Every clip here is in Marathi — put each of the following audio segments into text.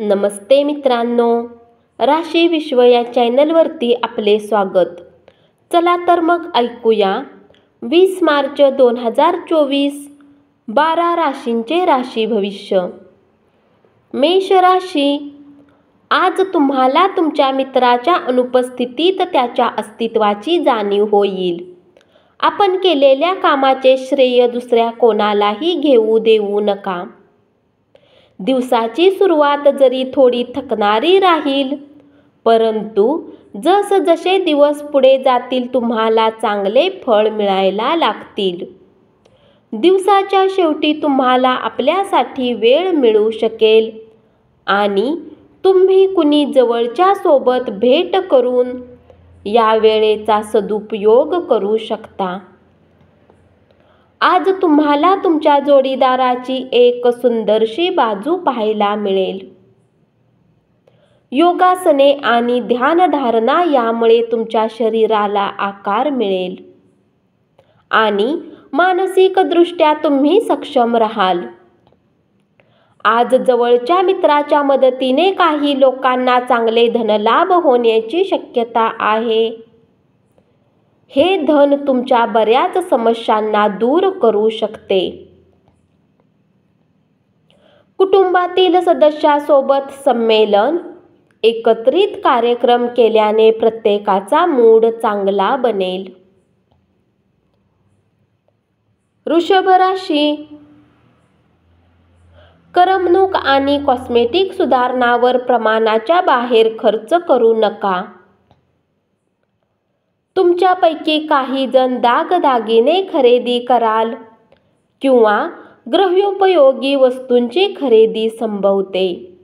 नमस्ते मित्रांनो, राशी विश्व या चॅनलवरती आपले स्वागत. चला तर मग ऐकूया 20 मार्च 2024 12 राशींचे राशी भविष्य. मेष राशी, आज तुम्हाला तुमच्या मित्राच्या अनुपस्थितीत त्याच्या अस्तित्वाची जाणीव होईल. आपण केलेल्या कामाचे श्रेय दुसऱ्या कोणालाही घेऊ देऊ नका. दिवसाची सुरुवात जरी थोडी थकणारी राहील, परंतु जसजसे दिवस पुढे जातील तुम्हाला चांगले फळ मिळायला लागतील. दिवसाच्या शेवटी तुम्हाला आपल्यासाठी वेळ मिळू शकेल आणि तुम्ही कुणी जवळच्या सोबत भेट करून या वेळेचा सदुपयोग करू शकता. आज तुम्हाला तुमच्या जोडीदाराची एक सुंदरशी बाजू पाहायला मिळेल. योगासने आणि ध्यानधारणा यामुळे तुमच्या शरीराला आकार मिळेल आणि मानसिकदृष्ट्या तुम्ही सक्षम राहाल. आज जवळच्या मित्राच्या मदतीने काही लोकांना चांगले धनलाभ होण्याची शक्यता आहे. हे धन तुमच्या बऱ्याच समस्यांना दूर करू शकते. कुटुंबातील सदस्यासोबत संमेलन, एकत्रित कार्यक्रम केल्याने प्रत्येकाचा मूड चांगला बनेल. वृषभ राशी, करमणूक आणि कॉस्मेटिक सुधारणांवर प्रमाणाच्या बाहेर खर्च करू नका. तुमच्यापैकी काही जण दागदागिने खरेदी कराल किंवा गृहोपयोगी वस्तूंची खरेदी संभवते.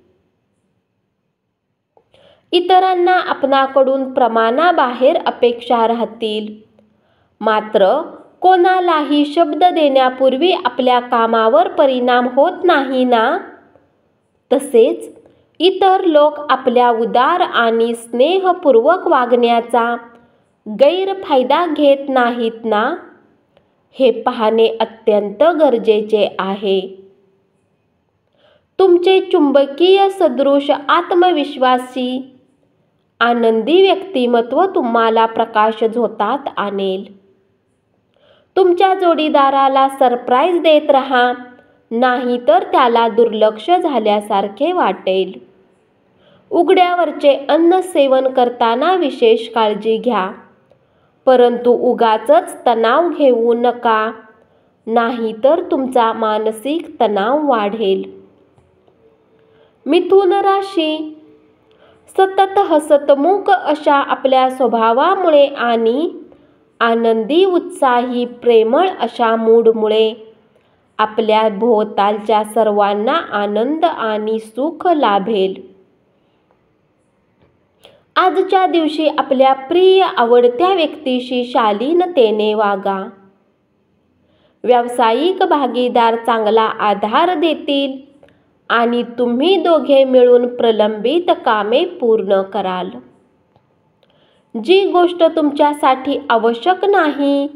इतरांना आपणाकडून प्रमाणाबाहेर अपेक्षा राहतील, मात्र कोणालाही शब्द देण्यापूर्वी आपल्या कामावर परिणाम होत नाही ना. तसेच इतर लोक आपल्या उदार आणि स्नेहपूर्वक वागण्याचा गैरफायदा घेत नाहीत ना, हे पाहणे अत्यंत गरजेचे आहे. तुमचे चुंबकीय सदृश आत्मविश्वासी आनंदी व्यक्तिमत्व तुम्हाला प्रकाशझोतात आणेल. तुमच्या जोडीदाराला सरप्राईज देत राहा, नाहीतर त्याला दुर्लक्ष झाल्यासारखे वाटेल. उघड्यावरचे अन्न सेवन करताना विशेष काळजी घ्या, परंतु उगाचच तणाव घेऊ नका, नाहीतर तुमचा मानसिक तणाव वाढेल. मिथुन राशी, सतत हसतमुख अशा आपल्या स्वभावामुळे आणि आनंदी उत्साही प्रेमळ अशा मूडमुळे आपल्या भोवतालच्या सर्वांना आनंद आणि सुख लाभेल. आजच्या दिवशी आपल्या प्रिय आवडत्या व्यक्तीशी शालीनतेने वागा. व्यावसायिक भागीदार चांगला आधार देतील आणि तुम्ही दोघे मिळून प्रलंबित कामे पूर्ण कराल. जी गोष्ट तुमच्यासाठी आवश्यक नाही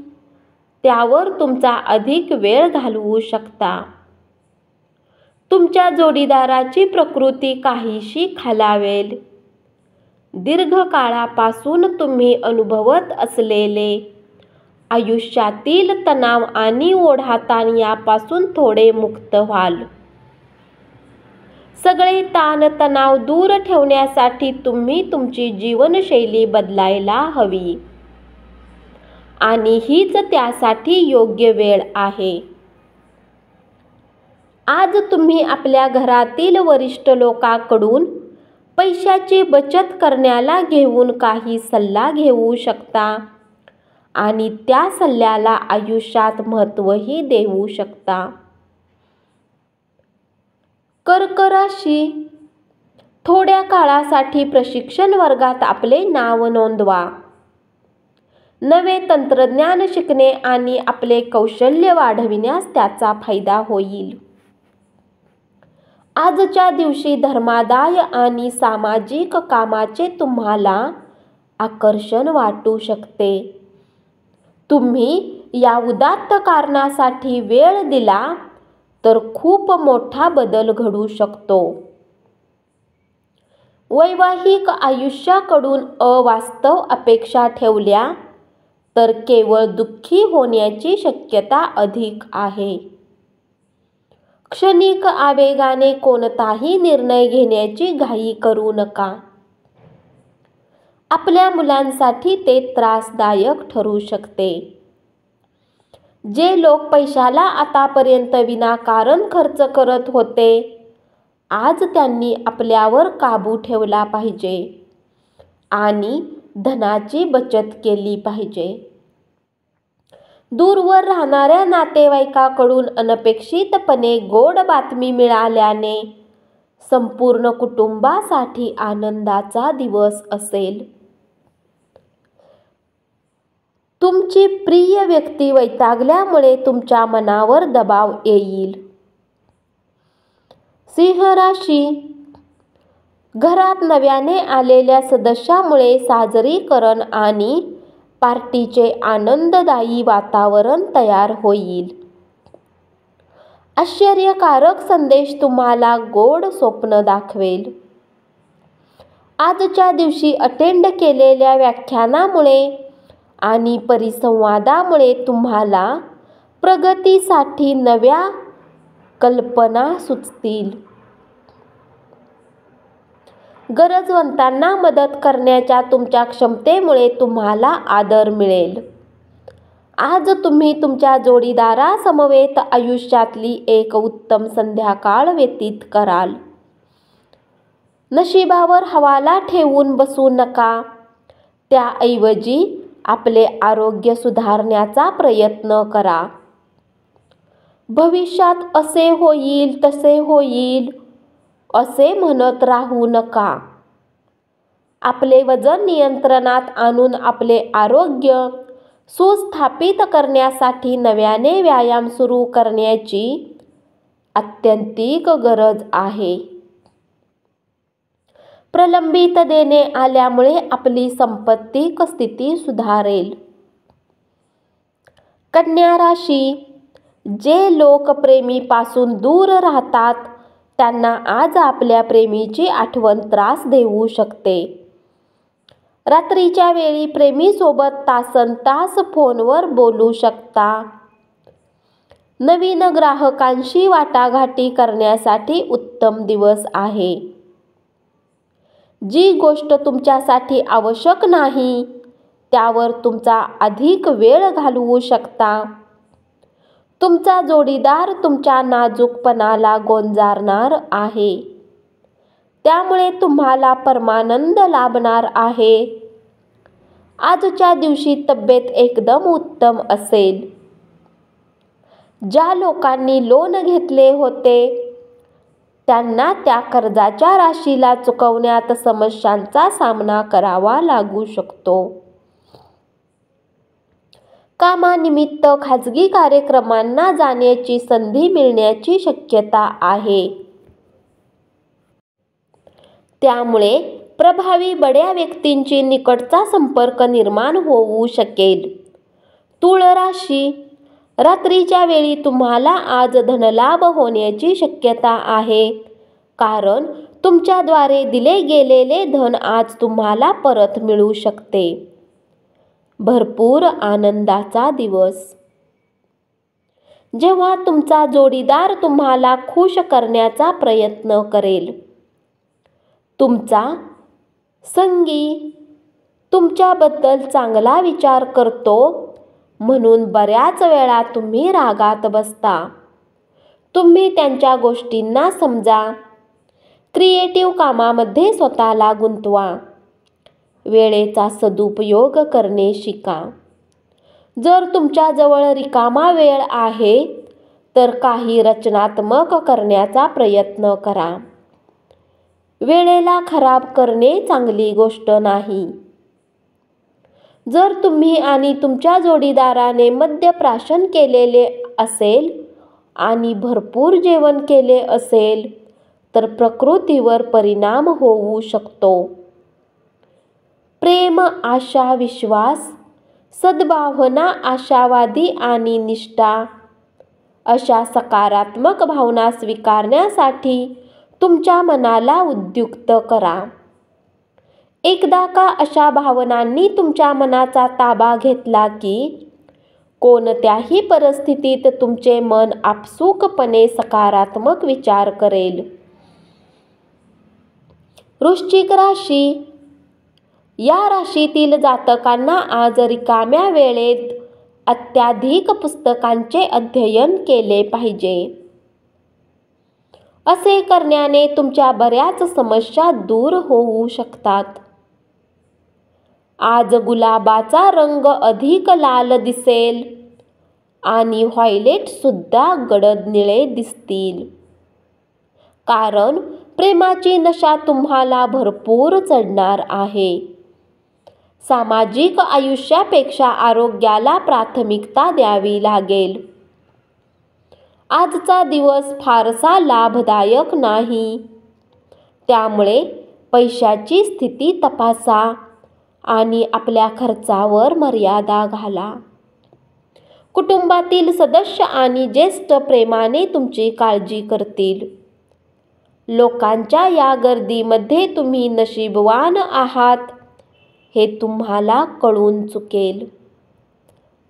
त्यावर तुमचा अधिक वेळ घालवू शकता. तुमच्या जोडीदाराची प्रकृती काहीशी खालावेल. दीर्घकाळापासून तुम्ही अनुभवत असलेले आयुष्यातील तणाव आणि ओढाताण यापासून थोडे मुक्त व्हाल. सगळे ताण तणाव दूर ठेवण्यासाठी तुम्ही तुमची जीवनशैली बदलायला हवी आणि हीच त्यासाठी योग्य वेळ आहे. आज तुम्ही आपल्या घरातील वरिष्ठ लोकांकडून पैशाची बचत करण्याला घेऊन काही सल्ला घेऊ शकता आणि त्या सल्ल्याला आयुष्यात महत्त्वही देऊ शकता. कर्क राशी, थोड्या काळासाठी प्रशिक्षण वर्गात आपले नाव नोंदवा. नवे तंत्रज्ञान शिकणे आणि आपले कौशल्य वाढविण्यास त्याचा फायदा होईल. आजच्या दिवशी धर्मादाय आणि सामाजिक कामाचे तुम्हाला आकर्षण वाटू शकते. तुम्ही या उदात्त कारणासाठी वेळ दिला तर खूप मोठा बदल घडू शकतो. वैवाहिक आयुष्याकडून अवास्तव अपेक्षा ठेवल्या तर केवळ दुःखी होण्याची शक्यता अधिक आहे. क्षणिक आवेगाने कोणताही निर्णय घेण्याची घाई करू नका. आपल्या मुलांसाठी ते त्रासदायक ठरू शकते. जे लोक पैशाला आतापर्यंत विनाकारण खर्च करत होते, आज त्यांनी आपल्यावर काबू ठेवला पाहिजे आणि धनाची बचत केली पाहिजे. दूरवर राहणाऱ्या नातेवाईकाकडून अनपेक्षितपणे गोड बातमी मिळाल्याने संपूर्ण कुटुंबासाठी आनंदाचा दिवस असेल. तुमची प्रिय व्यक्ती वैतागल्यामुळे तुमच्या मनावर दबाव येईल. सिंह राशी, घरात नव्याने आलेल्या सदस्यामुळे साजरीकरण आणि पार्टीचे आनंददायी वातावरण तयार होईल. आश्चर्यकारक संदेश तुम्हाला गोड स्वप्न दाखवेल. आजच्या दिवशी अटेंड केलेल्या व्याख्यानामुळे आणि परिसंवादामुळे तुम्हाला प्रगतीसाठी नव्या कल्पना सुचतील. गरजवंतांना मदत करण्याच्या तुमच्या क्षमतेमुळे तुम्हाला आदर मिळेल. आज तुम्ही तुमच्या जोडीदारासमवेत आयुष्यातली एक उत्तम संध्याकाळ व्यतीत कराल. नशिबावर हवाला ठेवून बसू नका. त्याऐवजी आपले आरोग्य सुधारण्याचा प्रयत्न करा. भविष्यात असे होईल तसे होईल असे म्हणत राहू नका. आपले वजन नियंत्रणात आणून आपले आरोग्य सुस्थापित करण्यासाठी नव्याने व्यायाम सुरू करण्याची आत्यंतिक गरज आहे. प्रलंबित देणे आल्यामुळे आपली संपत्तिक स्थिती सुधारेल. कन्या राशी, जे लोक प्रेमीपासून दूर राहतात त्यांना आज आपल्या प्रेमीची आठवण त्रास देऊ शकते. रात्रीच्या वेळी प्रेमीसोबत तासनतास फोनवर बोलू शकता. नवीन ग्राहकांशी वाटाघाटी करण्यासाठी उत्तम दिवस आहे. जी गोष्ट तुमच्यासाठी आवश्यक नाही त्यावर तुमचा अधिक वेळ घालवू शकता. तुमचा जोडीदार तुमच्या नाजूकपणाला गोंजारणार आहे, त्यामुळे तुम्हाला परमानंद लाभणार आहे. आजच्या दिवशी तब्येत एकदम उत्तम असेल. ज्या लोकांनी लोन घेतले होते त्यांना त्या कर्जाच्या राशीला चुकवण्यात समस्यांचा सामना करावा लागू शकतो. कामानिमित्त खाजगी कार्यक्रमांना जाण्याची संधी मिळण्याची शक्यता आहे. त्यामुळे प्रभावी बड्या व्यक्तींची निकटचा संपर्क निर्माण होऊ शकेल. तुळ राशी, रात्रीच्या वेळी तुम्हाला आज धनलाभ होण्याची शक्यता आहे, कारण तुमच्याद्वारे दिले गेलेले धन आज तुम्हाला परत मिळू शकते. भरपूर आनंदाचा दिवस. जेव्हा तुमचा जोडीदार तुम्हाला खुश करण्याचा प्रयत्न करेल. तुमचा संगी तुमच्याबद्दल चांगला विचार करतो म्हणून बऱ्याच वेळा तुम्ही रागात बसता. तुम्ही त्यांच्या गोष्टींना समजा. क्रिएटिव्ह कामामध्ये स्वतःला गुंतवा. वेळेचा सदुपयोग करणे शिका. जर तुमच्याजवळ रिकामा वेळ आहे तर काही रचनात्मक करण्याचा प्रयत्न करा. वेळेला खराब करणे चांगली गोष्ट नाही. जर तुम्ही आणि तुमच्या जोडीदाराने मद्यप्राशन केलेले असेल आणि भरपूर जेवण केले असेल तर प्रकृतीवर परिणाम होऊ शकतो. प्रेम, आशा, विश्वास, सद्भावना, आशावादी आणि निष्ठा अशा सकारात्मक भावना स्वीकारण्यासाठी तुमच्या मनाला उद्युक्त करा. एकदा का अशा भावनांनी तुमच्या मनाचा ताबा घेतला की कोणत्याही परिस्थितीत तुमचे मन आपसूकपणे सकारात्मक विचार करेल. वृश्चिक राशी. या राशीतील जातकांना आज रिकाम्या वेळेत अत्याधिक पुस्तकांचे अध्ययन केले पाहिजे. असे करण्याने तुमच्या बऱ्याच समस्या दूर होऊ शकतात. आज गुलाबाचा रंग अधिक लाल दिसेल आणि व्हायलेट सुद्धा गडद निळे दिसतील. कारण प्रेमाची नशा तुम्हाला भरपूर चढणार आहे. सामाजिक आयुष्यापेक्षा आरोग्याला प्राथमिकता द्यावी लागेल. आजचा दिवस फारसा लाभदायक नाही. त्यामुळे पैशाची स्थिती तपासा आणि आपल्या खर्चावर मर्यादा घाला. कुटुंबातील सदस्य आणि ज्येष्ठ प्रेमाने तुमची काळजी करतील. लोकांच्या या गर्दीमध्ये तुम्ही नशीबवान आहात हे तुम्हाला कळून चुकेल.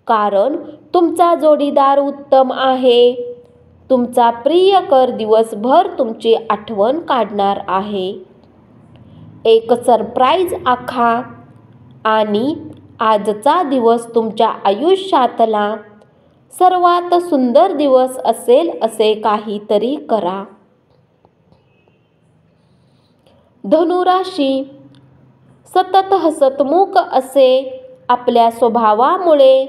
कारण तुमचा जोडीदार उत्तम आहे. तुमचा प्रियकर दिवसभर तुमची आठवण काढणार आहे. एक सरप्राईज आखा आणि आजचा दिवस तुमच्या आयुष्यातला सर्वात सुंदर दिवस असेल असे काहीतरी करा. धनुराशी. सतत हसतमुख असे आपल्या स्वभावामुळे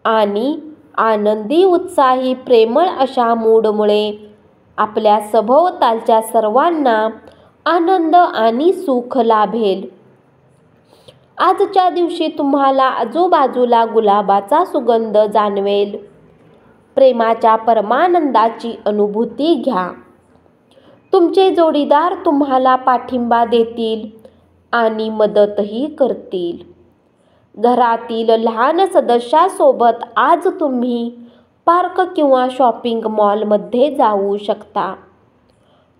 आणि आनंदी उत्साही प्रेमळ अशा मूडमुळे आपल्या सभोवतालच्या सर्वांना आनंद आणि सुख लाभेल. आजच्या दिवशी तुम्हाला आजूबाजूला गुलाबाचा सुगंध जाणवेल. प्रेमाच्या परमानंदाची अनुभूती घ्या. तुमचे जोडीदार तुम्हाला पाठिंबा देतील आणि मदतही करतील. घरातील लहान सदस्यासोबत आज तुम्ही पार्क किंवा शॉपिंग मॉलमध्ये जाऊ शकता.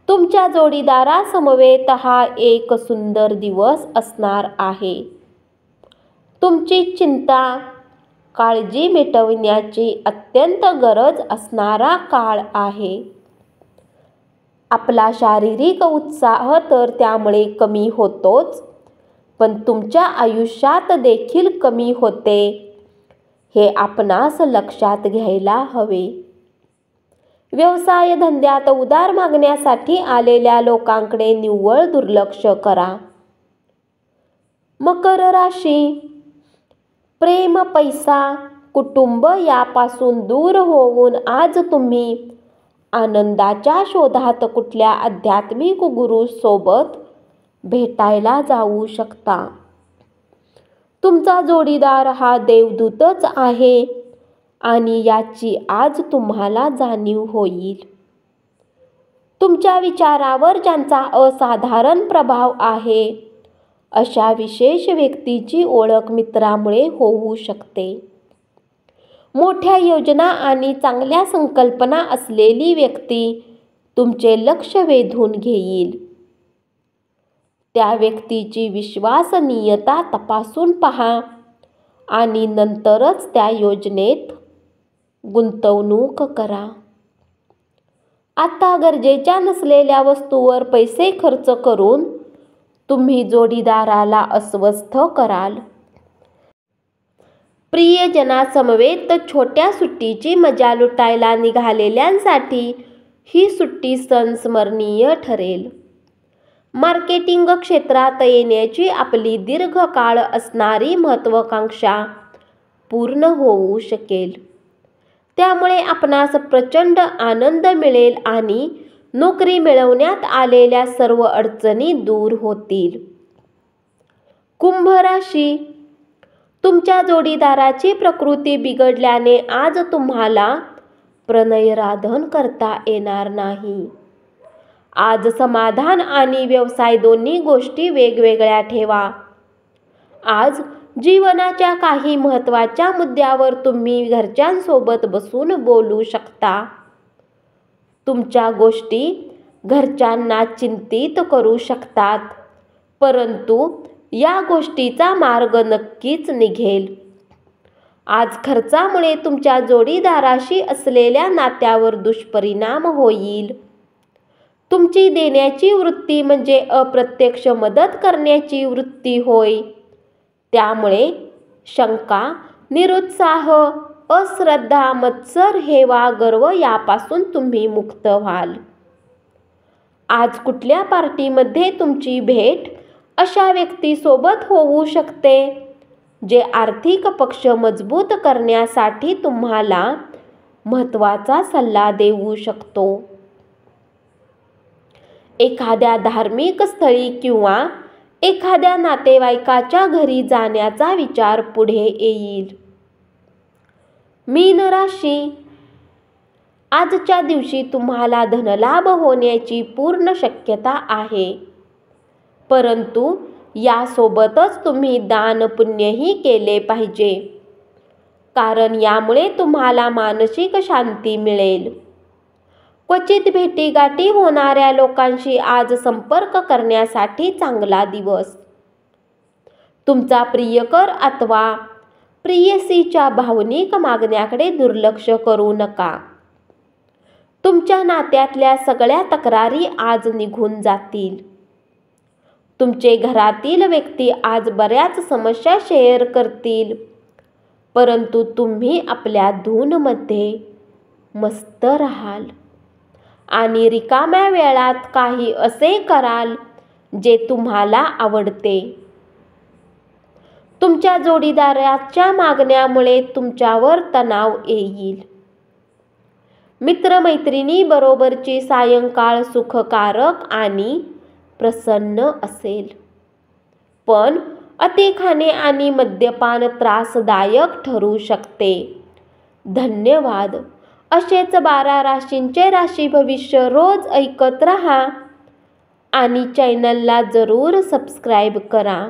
तुमच्या जोडीदारासमवेत हा एक सुंदर दिवस असणार आहे. तुमची चिंता, काळजी मिटविण्याची अत्यंत गरज असणारा काळ आहे. आपला शारीरिक उत्साह तर त्यामुळे कमी होतोच, पण तुमच्या आयुष्यात देखील कमी होते हे आपणास लक्षात घ्यायला हवे. व्यवसाय धंद्यात उधार मागण्यासाठी आलेल्या लोकांकडे निव्वळ दुर्लक्ष करा. मकर राशी. प्रेम, पैसा, कुटुंब यापासून दूर होऊन आज तुम्ही आनंदाच्या शोधात कुठल्या आध्यात्मिक गुरूसोबत भेटायला जाऊ शकता. तुमचा जोडीदार हा देवदूतच आहे आणि याची आज तुम्हाला जाणीव होईल. तुमच्या विचारावर ज्यांचा असाधारण प्रभाव आहे अशा विशेष व्यक्तीची ओळख मित्रामुळे होऊ शकते. मोठ्या योजना आणि चांगल्या संकल्पना असलेली व्यक्ती तुमचे लक्ष वेधून घेईल. त्या व्यक्तीची विश्वसनीयता तपासून पहा आणि नंतरच त्या योजनेत गुंतवणूक करा. आता गरजेच्या नसलेल्या वस्तूवर पैसे खर्च करून तुम्ही जोडीदाराला अस्वस्थ कराल. प्रियजनासमवेत छोट्या सुट्टीची मजा लुटायला निघालेल्यांसाठी ही सुट्टी संस्मरणीय ठरेल. मार्केटिंग क्षेत्रात येण्याची आपली दीर्घकाळ असणारी महत्त्वाकांक्षा पूर्ण होऊ शकेल. त्यामुळे आपणास प्रचंड आनंद मिळेल आणि नोकरी मिळवण्यात आलेल्या सर्व अडचणी दूर होतील. कुंभ राशी. तुमच्या जोडीदाराची प्रकृती बिघडल्याने आज तुम्हाला प्रणयराधन करता येणार नाही. आज समाधान आणि व्यवसाय दोन्ही गोष्टी वेगवेगळ्या ठेवा. आज जीवनाच्या काही महत्त्वाच्या मुद्द्यावर तुम्ही घरच्यांसोबत बसून बोलू शकता. तुमच्या गोष्टी घरच्यांना चिंतित करू शकतात, परंतु या गोष्टीचा मार्ग नक्कीच निघेल. आज खर्चामुळे तुमच्या जोडीदाराशी असलेल्या नात्यावर दुष्परिणाम होईल. तुमची देण्याची वृत्ती म्हणजे अप्रत्यक्ष मदत करण्याची वृत्ती होय. त्यामुळे शंका, निरुत्साह, अश्रद्धा, मत्सर, हेवा, गर्व यापासून तुम्ही मुक्त व्हाल. आज कुठल्या पार्टीमध्ये तुमची भेट अशा व्यक्तीसोबत होऊ शकते जे आर्थिक पक्ष मजबूत करण्यासाठी तुम्हाला महत्त्वाचा सल्ला देऊ शकतो. एखाद्या धार्मिक स्थळी किंवा एखाद्या नातेवाईकाच्या घरी जाण्याचा विचार पुढे येईल. मीन राशी, आजच्या दिवशी तुम्हाला धनलाभ होण्याची पूर्ण शक्यता आहे. परंतु यासोबतच तुम्ही दान पुण्यही केले पाहिजे, कारण यामुळे तुम्हाला मानसिक शांती मिळेल. क्वचित भेटीगाठी होणाऱ्या लोकांशी आज संपर्क करण्यासाठी चांगला दिवस. तुमचा प्रियकर अथवा प्रेयसीच्या भावनिक मागण्याकडे दुर्लक्ष करू नका. तुमच्या नात्यातल्या सगळ्या तक्रारी आज निघून जातील. तुमचे घरातील व्यक्ती आज बऱ्याच समस्या शेअर करतील, परंतु तुम्ही आपल्या धूनमध्ये मस्त राहाल आणि रिकाम्या वेळात काही असे कराल जे तुम्हाला आवडते. तुमच्या जोडीदाराच्या मागण्यामुळे तुमच्यावर तणाव येईल. मित्रमैत्रिणींबरोबरची सायंकाळ सुखकारक आणि प्रसन्न असेल, पण अति खाणे आणि मद्यपान त्रासदायक ठरू शकते. धन्यवाद. असेच 12 राशींचे राशी भविष्य रोज ऐकत रहा आणि चॅनलला जरूर सबस्क्राईब करा.